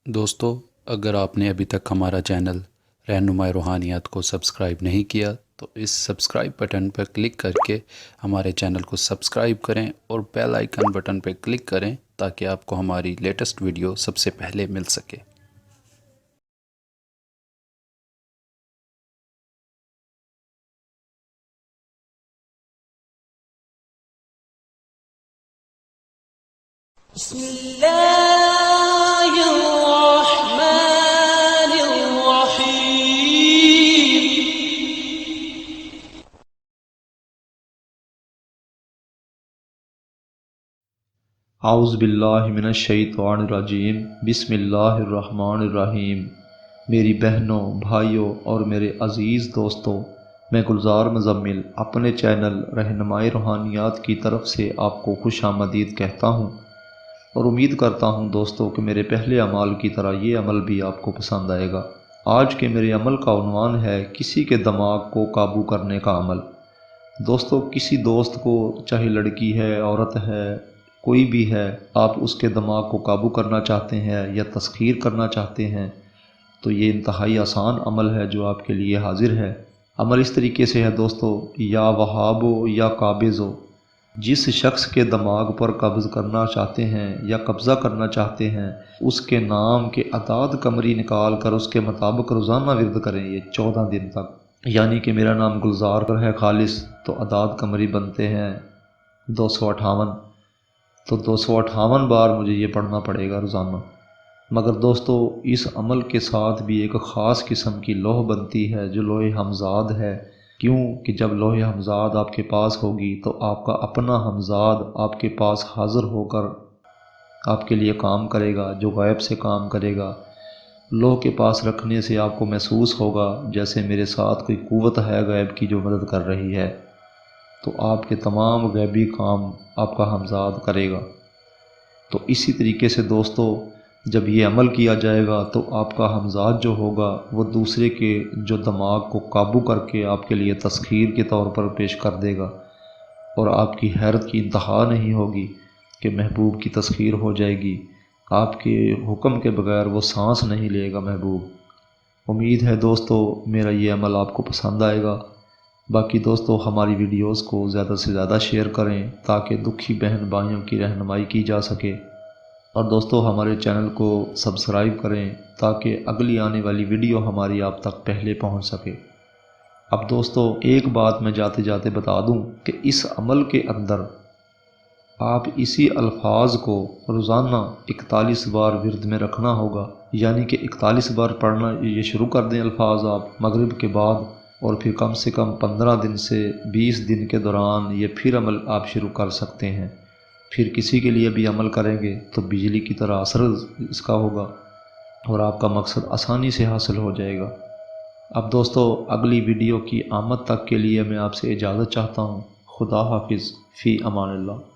दोस्तों, अगर आपने अभी तक हमारा चैनल रहनुमा-ए-रूहानियात को सब्सक्राइब नहीं किया तो इस सब्सक्राइब बटन पर क्लिक करके हमारे चैनल को सब्सक्राइब करें और बेल आइकन बटन पर क्लिक करें ताकि आपको हमारी लेटेस्ट वीडियो सबसे पहले मिल सके। औज़ुबिल्लाहिमिनश्शैतानिर्रजीम बिस्मिल्लाहिर्रहमानिर्रहीम। मेरी बहनों, भाइयों और मेरे अज़ीज़ दोस्तों, मैं गुलजार मुज़म्मिल अपने चैनल रहनुमा-ए-रूहानियात की तरफ से आपको खुशामदीद कहता हूँ और उम्मीद करता हूँ दोस्तों कि मेरे पहले अमाल की तरह ये अमल भी आपको पसंद आएगा। आज के मेरे अमल का उन्वान है किसी के दिमाग को काबू करने का अमल। दोस्तों, किसी दोस्त को, चाहे लड़की है, औरत है, कोई भी है, आप उसके दिमाग को काबू करना चाहते हैं या तस्खीर करना चाहते हैं तो ये इंतहाई आसान अमल है जो आपके लिए हाजिर है। अमल इस तरीके से है दोस्तों, या वहाबो या काबिज़ो, जिस शख्स के दिमाग पर कब्ज़ करना चाहते हैं या कब्ज़ा करना चाहते हैं उसके नाम के अदाद कमरी निकाल कर उसके मुताबिक रोज़ाना विर्द करें ये 14 दिन तक। यानी कि मेरा नाम गुलजार है खालिस, तो अदाद कमरी बनते हैं 258, तो 258 बार मुझे ये पढ़ना पड़ेगा रोज़ाना। मगर दोस्तों, इस अमल के साथ भी एक ख़ास किस्म की लोह बनती है जो लोहे हमज़ाद है। क्यों कि जब लोहे हमज़ाद आपके पास होगी तो आपका अपना हमज़ाद आपके पास हाज़िर होकर आपके लिए काम करेगा, जो गायब से काम करेगा। लोह के पास रखने से आपको महसूस होगा जैसे मेरे साथ कोई क़ुव्वत है गायब की जो मदद कर रही है, तो आपके तमाम गैबी काम आपका हमज़ाद करेगा। तो इसी तरीके से दोस्तों, जब ये अमल किया जाएगा तो आपका हमज़ाद जो होगा वो दूसरे के जो दिमाग को काबू करके आपके लिए तस्खीर के तौर पर पेश कर देगा और आपकी हैरत की इंतहा नहीं होगी कि महबूब की तस्खीर हो जाएगी। आपके हुक्म के बगैर वो सांस नहीं लेगा महबूब। उम्मीद है दोस्तों मेरा ये अमल आपको पसंद आएगा। बाकी दोस्तों, हमारी वीडियोस को ज़्यादा से ज़्यादा शेयर करें ताकि दुखी बहन भाइयों की रहनुमाई की जा सके। और दोस्तों, हमारे चैनल को सब्सक्राइब करें ताकि अगली आने वाली वीडियो हमारी आप तक पहले पहुंच सके। अब दोस्तों, एक बात मैं जाते जाते बता दूं कि इस अमल के अंदर आप इसी अल्फाज को रोज़ाना 41 बार विर्द में रखना होगा। यानी कि 41 बार पढ़ना ये शुरू कर दें अल्फाज आप मगरिब के बाद, और फिर कम से कम 15 दिन से 20 दिन के दौरान ये फिर अमल आप शुरू कर सकते हैं। फिर किसी के लिए भी अमल करेंगे तो बिजली की तरह असर इसका होगा और आपका मकसद आसानी से हासिल हो जाएगा। अब दोस्तों, अगली वीडियो की आमद तक के लिए मैं आपसे इजाज़त चाहता हूँ। खुदा हाफिज़, फ़ी अमानिल्लाह।